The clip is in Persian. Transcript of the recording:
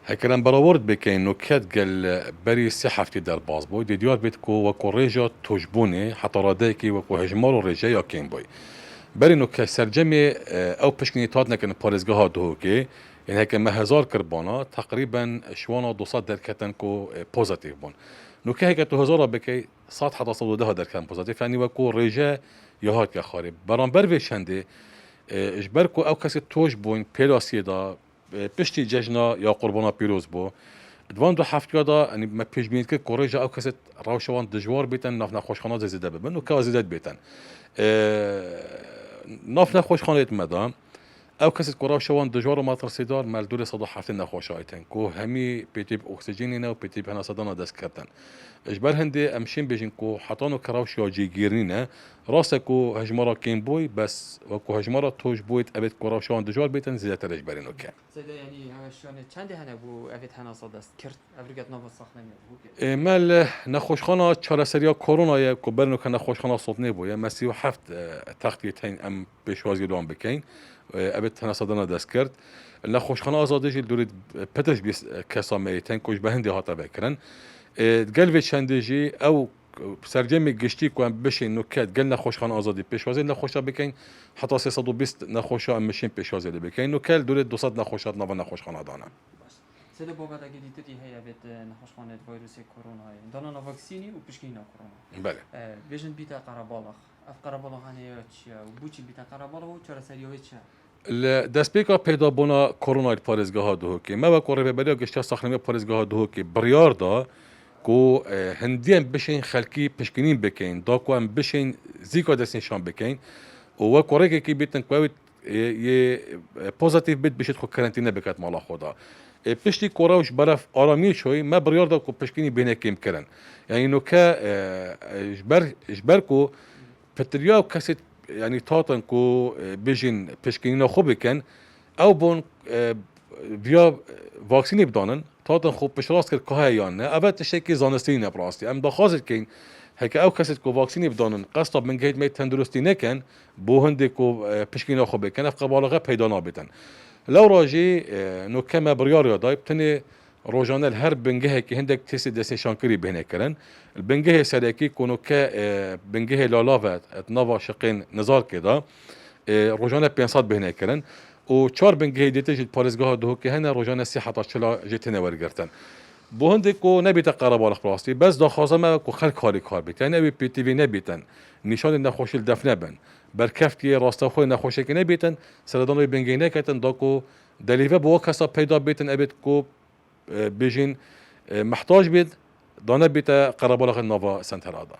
هكذا براورد بكين نكات قال بري السحة في در باز بوي دي ديار بيتكو وكو ريجا توجبوني حتى راديكي وكو هجمارو ريجا يا كين بوي بري نكا سرجمي او بشكني تادنا كان باريزگاه دوكي يعني هكا ما هزار كربانا تقريبا شوانا 200 دركتن كو بوزيتيف بون نكا هكا تو هزارا بكي صاد حتى صدو ده دركتن بوزيتيف يعني وكو ريجا يهات يا خاري بران بروي شنده اجبركو او كسي توجبون بيلاسيدا پشتی جشنا یا قربانا پیروز بو دوان دو هفته دا یعنی ما پیش بینید که کورژا او کسی روشوان دجوار بیتن ناف نخوشخانه زیده ببن و که زیدت بیتن ناف نخوشخانه مدام او کسی کورا شوان دجوار و مترسیدار مالدور صدا هفته نخوشایتن کو همی پیتیب اکسیژنی نه و پیتیب هنا صدا دست کردن اجبر هندی امشین بیشین کو حتانو کراوش یا جیگیرنی نه راسته کو هجمارا کین بوی بس و کو هجمارا توش بویت ابد کورا شوان دجوار بیتن زیده تر اجبرینو که زیده یعنی هشان چندی هنه بو ابد هنا صدا دست کرد افریقات نو ساخنه مال نخوشخانه چهار سریا کرونا یا کو برنو که نخوشخانه صدنه بو یا 37 تختیتین ام بشوازی دوام بکین ابد هنا صدنا دست کرد نخوشخانه آزاده جل دورید پترش بیس کسا میتن کوش به هندی هاتا بکرن قلب چندجی او سرجمی گشتی کو بشین نکات قلنا نخوشخانه آزادی پیشوازی نخوشا بکین حتی 320 نخوشا مشین پیشوازی بکین نکال دورید 200 نخوشات نو نخوشخانه دانا سده بابا دا گیدی تدی هی ابد نخوشخانه ویروس کرونا هی دانا واکسینی و پشکینا کرونا بله بیشن بیتا قربالخ اف قربالخ هنی چیا و بوچی بیتا قربالخ و چرا سریوی چیا دست پیکا پیدا بونا کرونا پارێزگاها دوکی ما وەکو ڕێبەریا گەشتیا ساختەمەی پارێزگاها دوکی بڕیار دا کو هەندیان بشین خەلکی پشکنین بکەین داکوان بشین زیکا دەستنیشان بکەین و وەکو ڕێکێکی بیتن کوێت پۆزیتیڤ بیت بشید خو کەرەنتینە بکات ماڵا خۆدا پشتی کۆراوش بەرەف ئارامی شۆی ما بڕیار دا کو پشکنی بینەکەیم کردن یعنی نوکە ژبەر کو پتریا و کەسێت يعني تاتن كو بيجين بشكينا خو بكن او بون بيا واكسيني بدانن تاتن خو بشراس كر كهيان اول تشكي زانستين براستي ام دخازت كين هيك او كاسيت كو واكسيني بدانن قصد من جهه مي تندرستي نكن بو هندي كو بشكينا خو بكن اف قبالغه پیدا نابتن لو راجي نو كما بريار يا دايب تني روجانه الهر بنجه كي هندك تسي دسي شانكري بهنا كرن البنجه سلاكي كونو كا بنجه لالافات نافا شقين نزار كده روجانه بينصاد بهنا كرن و چار بنجه ديتج باريزگاه دو كي هنا روجانه سي حتى چلا جتنه ورگرتن بو هندك كو نبيت قرب على خلاصي بس دا خازمه كو خلق كاري كار بيتن ابي بي تي في نبيتن نشان نخوش الدفنه بن بركفتي راستا خو نخوشه كي نبيتن سردان بنجه نكتن داكو دليفه بو كسا پیدا بيتن ابيت كو بيجين محتاج بيت دانا بيتا قربالغ النوفا سنترادا